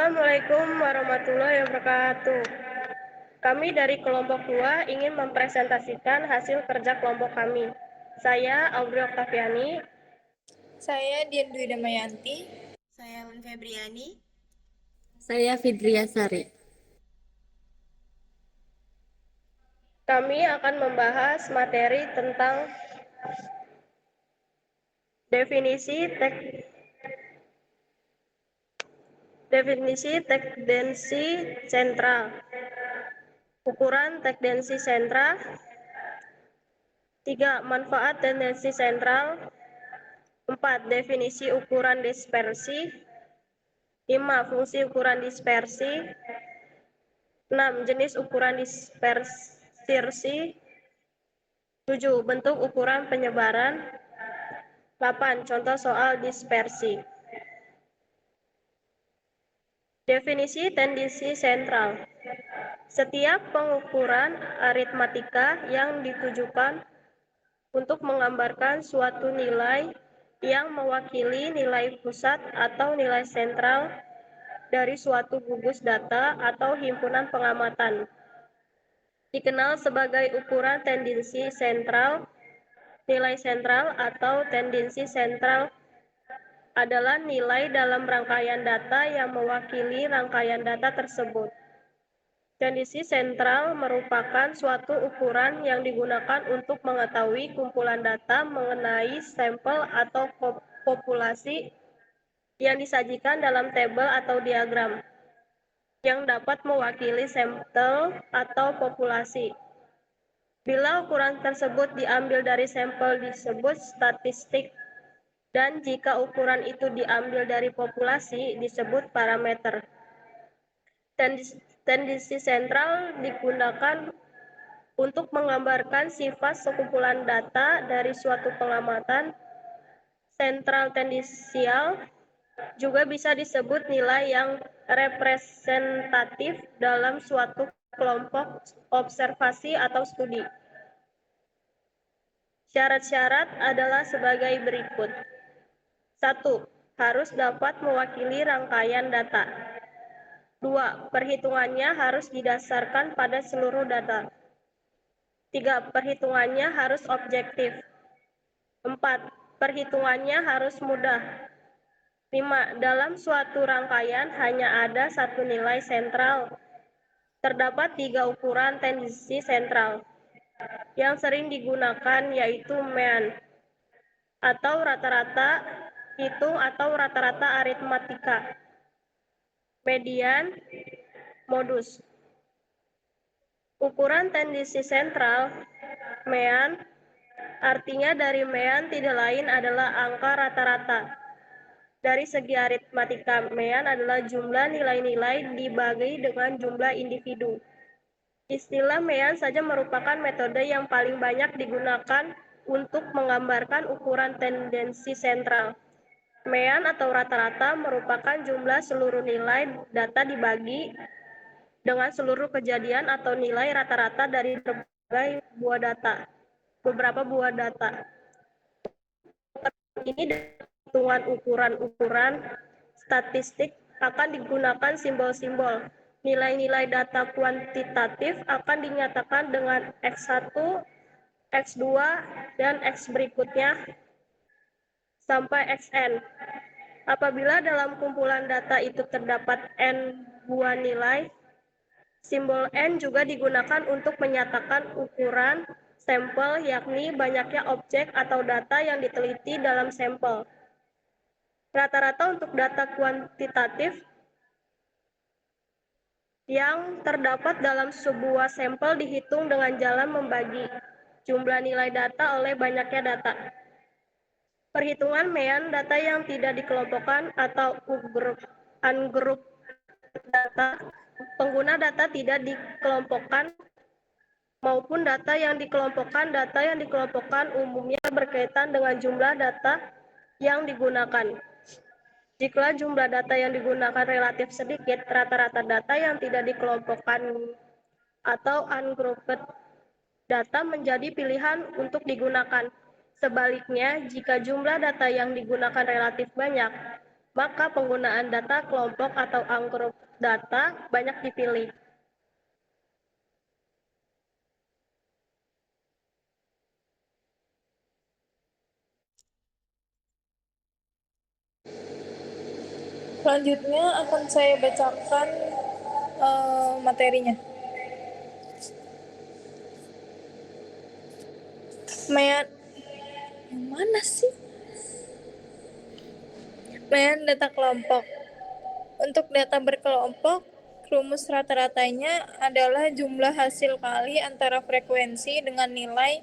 Assalamualaikum warahmatullahi wabarakatuh. Kami dari kelompok 2 ingin mempresentasikan hasil kerja kelompok kami. Saya Audrey Oktaviani. Saya Dian Dwi Damayanti. Saya Lun Febriani. Saya Fidria Sari. Kami akan membahas materi tentang definisi tekdensi sentral, ukuran tekdensi sentral, 3. Manfaat tendensi sentral, 4. Definisi ukuran dispersi, 5. Fungsi ukuran dispersi, 6. Jenis ukuran dispersi, 7. Bentuk ukuran penyebaran, 8. Contoh soal dispersi. Definisi tendensi sentral. Setiap pengukuran aritmatika yang ditujukan untuk menggambarkan suatu nilai yang mewakili nilai pusat atau nilai sentral dari suatu gugus data atau himpunan pengamatan dikenal sebagai ukuran tendensi sentral. Nilai sentral atau tendensi sentral adalah nilai dalam rangkaian data yang mewakili rangkaian data tersebut. Tendensi sentral merupakan suatu ukuran yang digunakan untuk mengetahui kumpulan data mengenai sampel atau populasi yang disajikan dalam tabel atau diagram yang dapat mewakili sampel atau populasi. Bila ukuran tersebut diambil dari sampel disebut statistik, dan jika ukuran itu diambil dari populasi disebut parameter. Tendensi sentral digunakan untuk menggambarkan sifat sekumpulan data dari suatu pengamatan. Sentral tendensial juga bisa disebut nilai yang representatif dalam suatu kelompok observasi atau studi. Syarat-syarat adalah sebagai berikut. 1. Harus dapat mewakili rangkaian data. 2. Perhitungannya harus didasarkan pada seluruh data. 3. Perhitungannya harus objektif. 4. Perhitungannya harus mudah. 5. Dalam suatu rangkaian hanya ada satu nilai sentral. Terdapat 3 ukuran tendensi sentral yang sering digunakan, yaitu mean atau rata-rata hitung atau rata-rata aritmatika, median, modus. Ukuran tendensi sentral, mean, artinya dari mean tidak lain adalah angka rata-rata. Dari segi aritmatika, mean adalah jumlah nilai-nilai dibagi dengan jumlah individu. Istilah mean saja merupakan metode yang paling banyak digunakan untuk menggambarkan ukuran tendensi sentral. Mean atau rata-rata merupakan jumlah seluruh nilai data dibagi dengan seluruh kejadian atau nilai rata-rata dari beberapa buah data. Ini hitungan ukuran-ukuran statistik akan digunakan simbol-simbol. Nilai-nilai data kuantitatif akan dinyatakan dengan X1, X2, dan X berikutnya sampai Xn. Apabila dalam kumpulan data itu terdapat N buah nilai, simbol N juga digunakan untuk menyatakan ukuran sampel, yakni banyaknya objek atau data yang diteliti dalam sampel. Rata-rata untuk data kuantitatif yang terdapat dalam sebuah sampel dihitung dengan jalan membagi jumlah nilai data oleh banyaknya data. Perhitungan mean data yang tidak dikelompokkan atau ungroup data, pengguna data tidak dikelompokkan maupun data yang dikelompokkan umumnya berkaitan dengan jumlah data yang digunakan. Jika jumlah data yang digunakan relatif sedikit, rata-rata data yang tidak dikelompokkan atau ungrouped data menjadi pilihan untuk digunakan. Sebaliknya, jika jumlah data yang digunakan relatif banyak, maka penggunaan data kelompok atau ungrup data banyak dipilih. Selanjutnya akan saya bacakan materinya. Yang mana sih? Mayan data kelompok. Untuk data berkelompok, rumus rata-ratanya adalah jumlah hasil kali antara frekuensi dengan nilai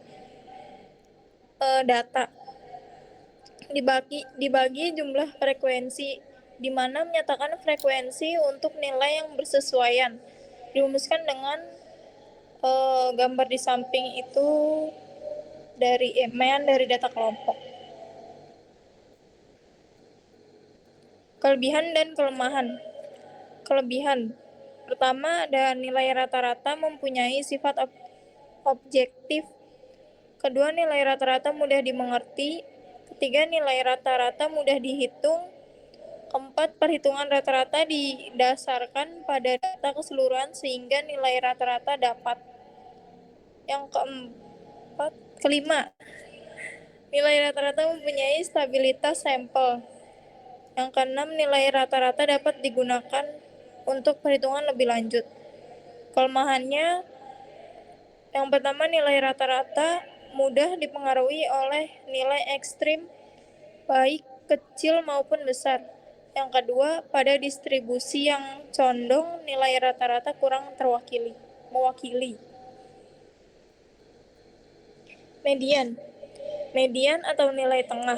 data. Dibagi jumlah frekuensi, di mana menyatakan frekuensi untuk nilai yang bersesuaian. Dirumuskan dengan gambar di samping itu dari dari data kelompok. Kelebihan dan kelemahan. Kelebihan. Pertama, ada nilai rata-rata mempunyai sifat objektif. Kedua, nilai rata-rata mudah dimengerti. Ketiga, nilai rata-rata mudah dihitung. Keempat, perhitungan rata-rata didasarkan pada data keseluruhan sehingga nilai rata-rata dapat. Yang kelima, nilai rata-rata mempunyai stabilitas sampel. Yang keenam, nilai rata-rata dapat digunakan untuk perhitungan lebih lanjut. Kelemahannya, yang pertama, nilai rata-rata mudah dipengaruhi oleh nilai ekstrim, baik kecil maupun besar. Yang kedua, pada distribusi yang condong, nilai rata-rata kurang mewakili. Median. Median atau nilai tengah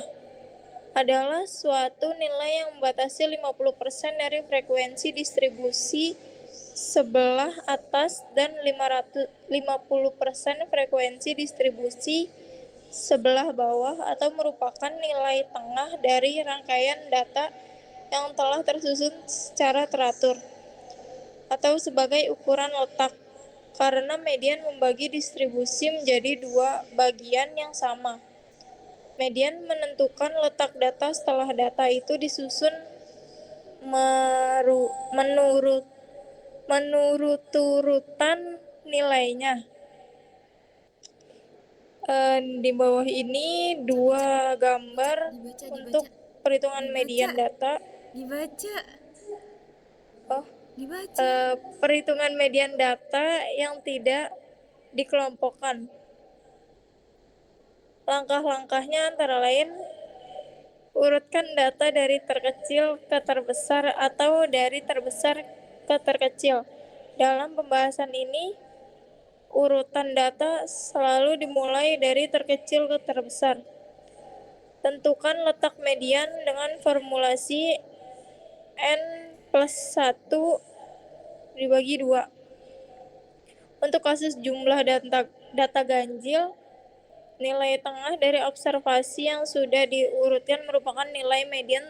adalah suatu nilai yang membatasi 50% dari frekuensi distribusi sebelah atas dan 50% frekuensi distribusi sebelah bawah, atau merupakan nilai tengah dari rangkaian data yang telah tersusun secara teratur, atau sebagai ukuran letak, karena median membagi distribusi menjadi dua bagian yang sama. Median menentukan letak data setelah data itu disusun menurut urutan nilainya. Di bawah ini dua gambar untuk perhitungan median data. Perhitungan median data yang tidak dikelompokkan. Langkah-langkahnya antara lain: urutkan data dari terkecil ke terbesar atau dari terbesar ke terkecil. Dalam pembahasan ini, urutan data selalu dimulai dari terkecil ke terbesar. Tentukan letak median dengan formulasi N+1 dibagi 2. Untuk kasus jumlah data ganjil, nilai tengah dari observasi yang sudah diurutkan merupakan nilai median,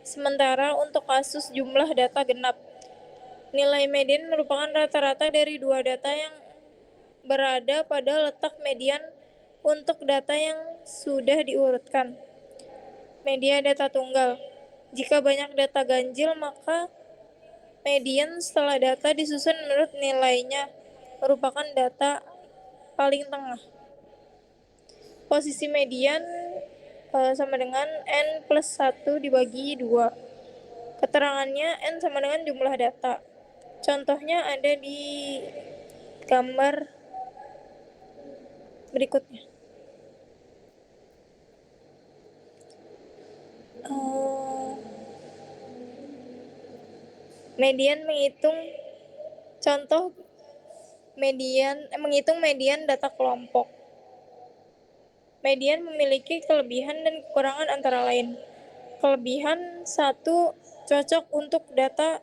sementara untuk kasus jumlah data genap, nilai median merupakan rata-rata dari dua data yang berada pada letak median untuk data yang sudah diurutkan. Media data tunggal. Jika banyak data ganjil, maka median setelah data disusun menurut nilainya merupakan data paling tengah. Posisi median sama dengan N+1 dibagi 2. Keterangannya, N sama dengan jumlah data. Contohnya ada di gambar berikutnya. Median menghitung median data kelompok. Median memiliki kelebihan dan kekurangan antara lain. Kelebihan: 1. Cocok untuk data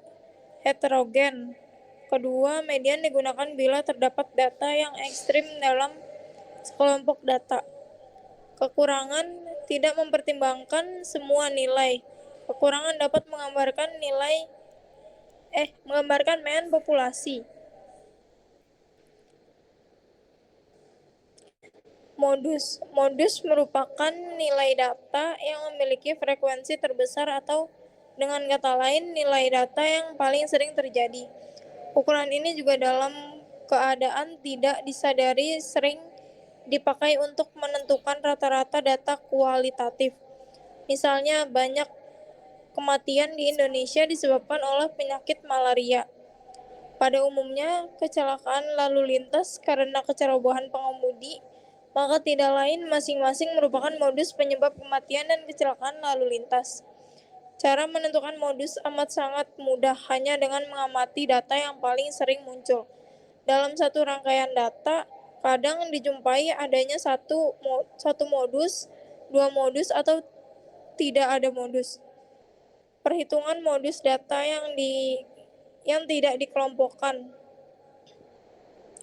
heterogen. Kedua, median digunakan bila terdapat data yang ekstrim dalam sekelompok data. Kekurangan: tidak mempertimbangkan semua nilai. Kekurangan dapat menggambarkan mean populasi. Modus merupakan nilai data yang memiliki frekuensi terbesar atau Dengan kata lain, nilai data yang paling sering terjadi. Ukuran ini juga dalam keadaan tidak disadari sering dipakai untuk menentukan rata-rata data kualitatif. Misalnya, banyak kematian di Indonesia disebabkan oleh penyakit malaria. Pada umumnya, kecelakaan lalu lintas karena kecerobohan pengemudi, maka tidak lain masing-masing merupakan modus penyebab kematian dan kecelakaan lalu lintas. Cara menentukan modus amat sangat mudah hanya dengan mengamati data yang paling sering muncul. Dalam satu rangkaian data, kadang dijumpai adanya satu modus, dua modus, atau tidak ada modus. Perhitungan modus data yang tidak dikelompokkan.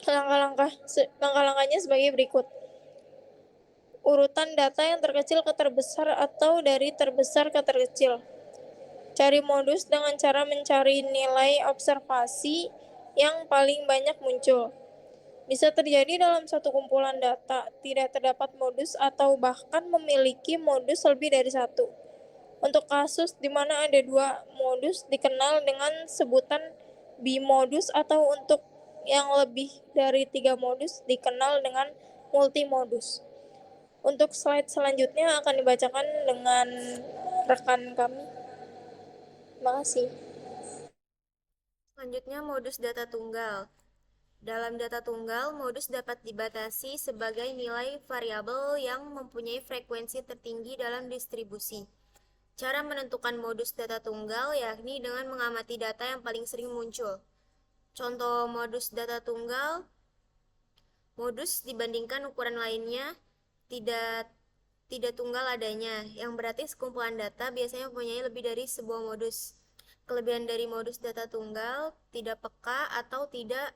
Langkah-langkahnya sebagai berikut. Urutan data yang terkecil ke terbesar atau dari terbesar ke terkecil. Cari modus dengan cara mencari nilai observasi yang paling banyak muncul. Bisa terjadi dalam satu kumpulan data, tidak terdapat modus atau bahkan memiliki modus lebih dari satu. Untuk kasus di mana ada dua modus dikenal dengan sebutan bimodus, atau untuk yang lebih dari 3 modus dikenal dengan multimodus. Untuk slide selanjutnya akan dibacakan dengan rekan kami. Terima kasih. Selanjutnya, modus data tunggal. Dalam data tunggal, modus dapat dibatasi sebagai nilai variabel yang mempunyai frekuensi tertinggi dalam distribusi. Cara menentukan modus data tunggal yakni dengan mengamati data yang paling sering muncul. Contoh modus data tunggal, modus dibandingkan ukuran lainnya tidak tunggal adanya, yang berarti sekumpulan data biasanya mempunyai lebih dari sebuah modus. Kelebihan dari modus data tunggal tidak peka atau tidak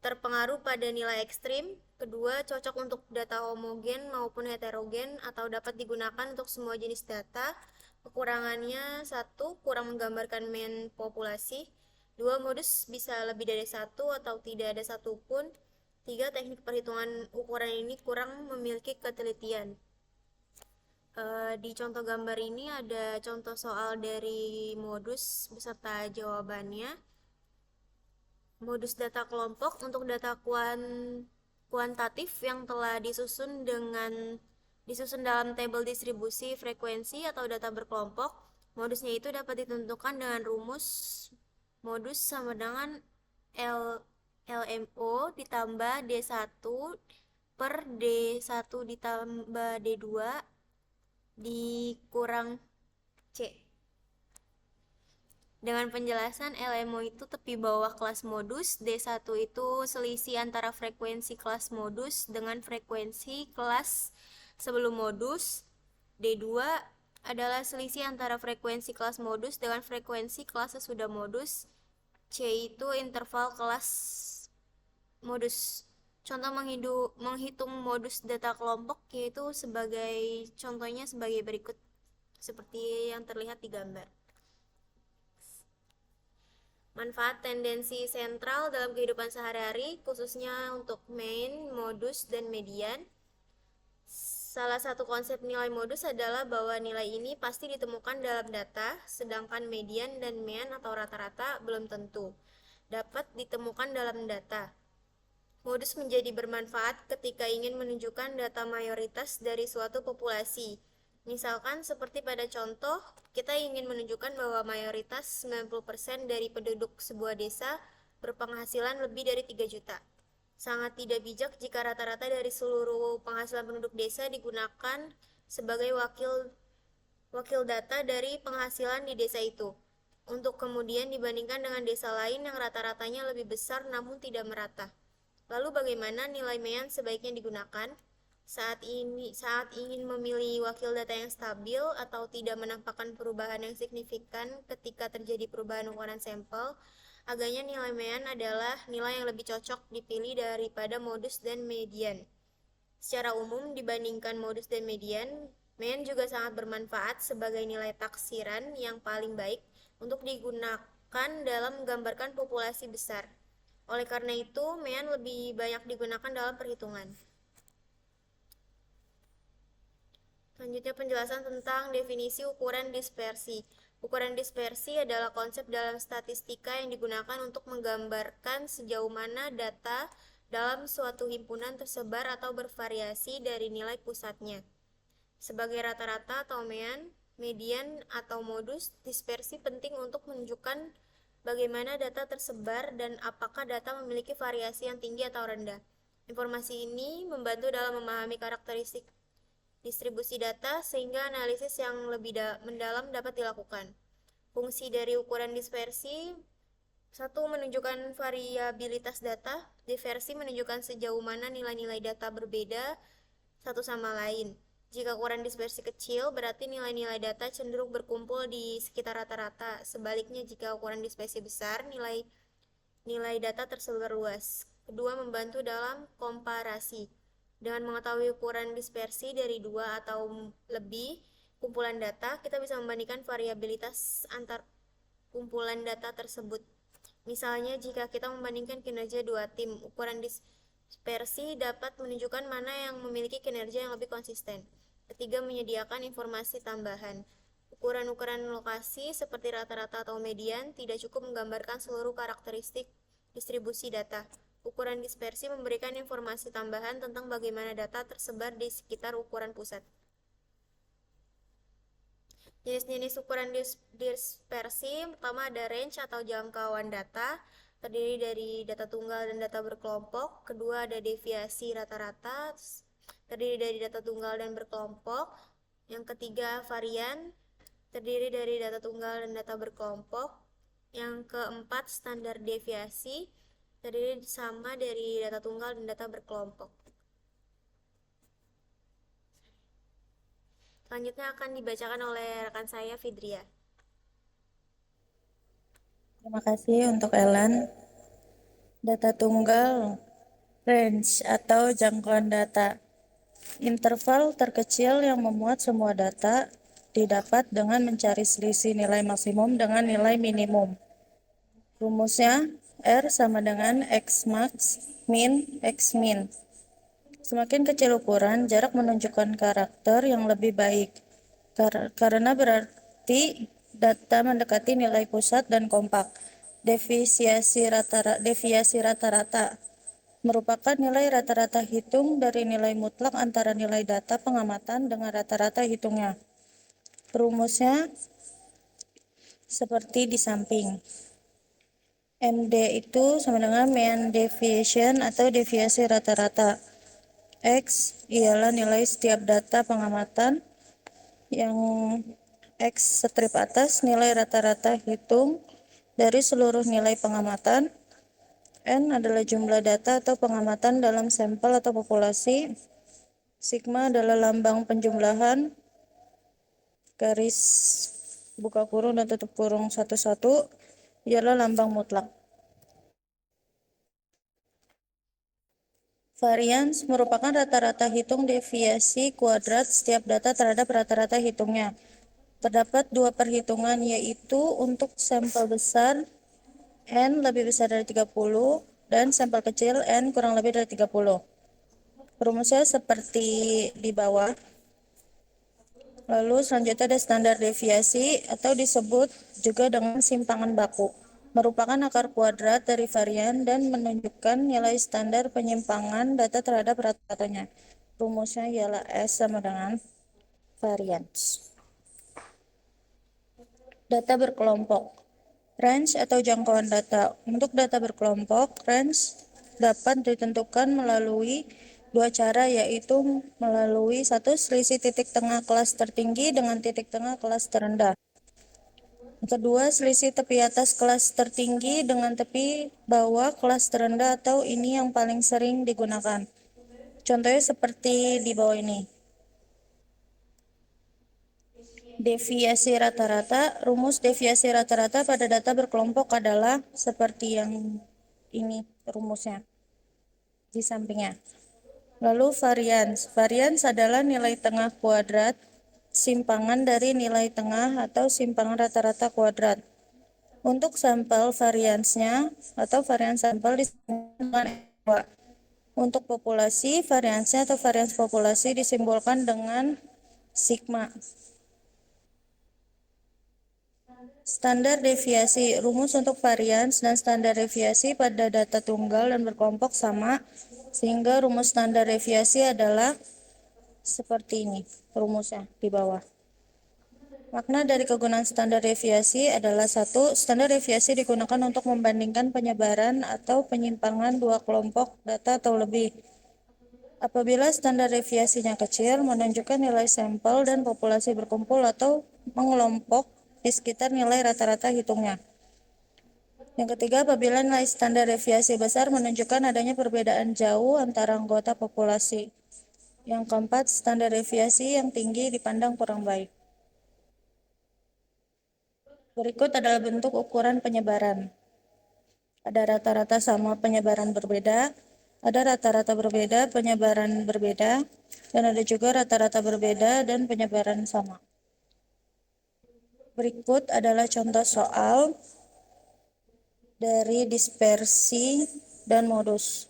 terpengaruh pada nilai ekstrim. Kedua, cocok untuk data homogen maupun heterogen atau dapat digunakan untuk semua jenis data. Kekurangannya, satu, kurang menggambarkan mean populasi. Dua, modus bisa lebih dari satu atau tidak ada satupun. Tiga, teknik perhitungan ukuran ini kurang memiliki ketelitian. Di contoh gambar ini ada contoh soal dari modus beserta jawabannya. Modus data kelompok untuk data kuantitatif yang telah disusun dalam tabel distribusi frekuensi atau data berkelompok. Modusnya itu dapat ditentukan dengan rumus modus sama dengan LMO ditambah D1 per D1 ditambah D2 dikurang C. Dengan penjelasan, LMO itu tepi bawah kelas modus, D1 itu selisih antara frekuensi kelas modus dengan frekuensi kelas sebelum modus, D2 adalah selisih antara frekuensi kelas modus dengan frekuensi kelas sesudah modus, C itu interval kelas modus. Contoh menghitung modus data kelompok yaitu contohnya sebagai berikut, seperti yang terlihat di gambar. Manfaat tendensi sentral dalam kehidupan sehari-hari, khususnya untuk mean, modus, dan median. Salah satu konsep nilai modus adalah bahwa nilai ini pasti ditemukan dalam data, sedangkan median dan mean atau rata-rata belum tentu dapat ditemukan dalam data. Modus menjadi bermanfaat ketika ingin menunjukkan data mayoritas dari suatu populasi. Misalkan seperti pada contoh, kita ingin menunjukkan bahwa mayoritas 90% dari penduduk sebuah desa berpenghasilan lebih dari 3 juta. Sangat tidak bijak jika rata-rata dari seluruh penghasilan penduduk desa digunakan sebagai wakil data dari penghasilan di desa itu, untuk kemudian dibandingkan dengan desa lain yang rata-ratanya lebih besar namun tidak merata. Lalu bagaimana nilai mean sebaiknya digunakan? Saat ingin memilih wakil data yang stabil atau tidak menampakkan perubahan yang signifikan ketika terjadi perubahan ukuran sampel, agaknya nilai mean adalah nilai yang lebih cocok dipilih daripada modus dan median. Secara umum, dibandingkan modus dan median, mean juga sangat bermanfaat sebagai nilai taksiran yang paling baik untuk digunakan dalam menggambarkan populasi besar. Oleh karena itu, mean lebih banyak digunakan dalam perhitungan. Selanjutnya penjelasan tentang definisi ukuran dispersi. Ukuran dispersi adalah konsep dalam statistika yang digunakan untuk menggambarkan sejauh mana data dalam suatu himpunan tersebar atau bervariasi dari nilai pusatnya. Sebagai rata-rata atau median atau modus, dispersi penting untuk menunjukkan bagaimana data tersebar dan apakah data memiliki variasi yang tinggi atau rendah. Informasi ini membantu dalam memahami karakteristik distribusi data sehingga analisis yang lebih mendalam dapat dilakukan. Fungsi dari ukuran dispersi: 1. Menunjukkan variabilitas data. Diversi menunjukkan sejauh mana nilai-nilai data berbeda satu sama lain. Jika ukuran dispersi kecil, berarti nilai-nilai data cenderung berkumpul di sekitar rata-rata. Sebaliknya, jika ukuran dispersi besar, nilai data tersebar luas. Kedua, membantu dalam komparasi. Dengan mengetahui ukuran dispersi dari 2 atau lebih kumpulan data, kita bisa membandingkan variabilitas antar kumpulan data tersebut. Misalnya, jika kita membandingkan kinerja 2 tim, ukuran dispersi dapat menunjukkan mana yang memiliki kinerja yang lebih konsisten. Ketiga, menyediakan informasi tambahan. Ukuran-ukuran lokasi seperti rata-rata atau median tidak cukup menggambarkan seluruh karakteristik distribusi data. Ukuran dispersi memberikan informasi tambahan tentang bagaimana data tersebar di sekitar ukuran pusat. Jenis-jenis ukuran dispersi pertama ada range atau jangkauan data, terdiri dari data tunggal dan data berkelompok. Kedua ada deviasi rata-rata, terdiri dari data tunggal dan berkelompok. Yang ketiga varian, terdiri dari data tunggal dan data berkelompok. Yang keempat standar deviasi, terdiri sama dari data tunggal dan data berkelompok. Selanjutnya akan dibacakan oleh rekan saya, Fidria. Terima kasih untuk Ellen. Data tunggal, range atau jangkauan data. Interval terkecil yang memuat semua data didapat dengan mencari selisih nilai maksimum dengan nilai minimum. Rumusnya, R sama dengan X max min X min. Semakin kecil ukuran, jarak menunjukkan karakter yang lebih baik. Karena berarti data mendekati nilai pusat dan kompak. Deviasi rata-rata merupakan nilai rata-rata hitung dari nilai mutlak antara nilai data pengamatan dengan rata-rata hitungnya. Rumusnya seperti di samping. MD itu sama dengan mean deviation atau deviasi rata-rata. X ialah nilai setiap data pengamatan, yang X strip atas nilai rata-rata hitung dari seluruh nilai pengamatan. N adalah jumlah data atau pengamatan dalam sampel atau populasi. Sigma adalah lambang penjumlahan, garis buka kurung dan tutup kurung 11 ialah lambang mutlak. Varians merupakan rata-rata hitung deviasi kuadrat setiap data terhadap rata-rata hitungnya. Terdapat 2 perhitungan, yaitu untuk sampel besar N lebih besar dari 30 dan sampel kecil N kurang lebih dari 30. Rumusnya seperti di bawah. Lalu selanjutnya ada standar deviasi atau disebut juga dengan simpangan baku. Merupakan akar kuadrat dari varian dan menunjukkan nilai standar penyimpangan data terhadap rata-ratanya. Rumusnya ialah S sama dengan varians. Data berkelompok. Range atau jangkauan data. Untuk data berkelompok, range dapat ditentukan melalui 2 cara, yaitu melalui 1. Selisih titik tengah kelas tertinggi dengan titik tengah kelas terendah. Kedua, selisih tepi atas kelas tertinggi dengan tepi bawah kelas terendah, atau ini yang paling sering digunakan. Contohnya seperti di bawah ini. Deviasi rata-rata. Rumus deviasi rata-rata pada data berkelompok adalah seperti yang ini rumusnya di sampingnya. Lalu varians. Varians adalah nilai tengah kuadrat simpangan dari nilai tengah atau simpangan rata-rata kuadrat. Untuk sampel variansnya atau varians sampel disimbolkan dengan E2. Untuk populasi, variansnya atau varians populasi disimbolkan dengan sigma. Standar deviasi. Rumus untuk varians dan standar deviasi pada data tunggal dan berkelompok sama, sehingga rumus standar deviasi adalah seperti ini rumusnya di bawah. Makna dari kegunaan standar deviasi adalah satu, standar deviasi digunakan untuk membandingkan penyebaran atau penyimpangan dua kelompok data atau lebih. Apabila standar deviasinya kecil, menunjukkan nilai sampel dan populasi berkumpul atau mengelompok di sekitar nilai rata-rata hitungnya. Yang ketiga, apabila nilai standar deviasi besar menunjukkan adanya perbedaan jauh antara anggota populasi. Yang keempat, standar deviasi yang tinggi dipandang kurang baik. Berikut adalah bentuk ukuran penyebaran. Ada rata-rata sama, penyebaran berbeda. Ada rata-rata berbeda, penyebaran berbeda. Dan ada juga rata-rata berbeda dan penyebaran sama. Berikut adalah contoh soal dari dispersi dan modus.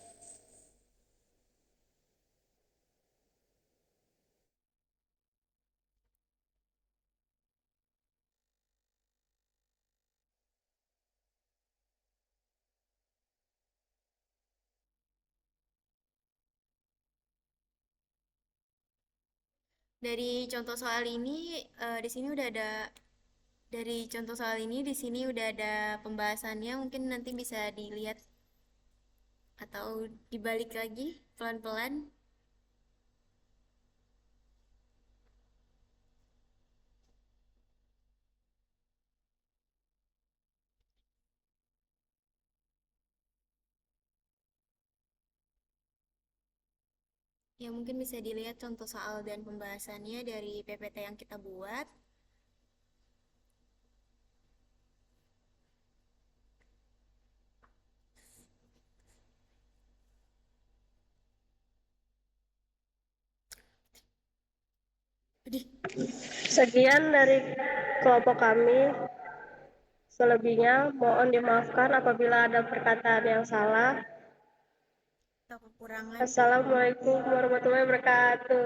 Dari contoh soal ini, di sini udah ada pembahasannya, mungkin nanti bisa dilihat atau dibalik lagi pelan-pelan. Ya, mungkin bisa dilihat contoh soal dan pembahasannya dari PPT yang kita buat. Sekian dari kelompok kami. Selebihnya mohon dimaafkan apabila ada perkataan yang salah. Atau kekurangan. Assalamualaikum warahmatullahi wabarakatuh.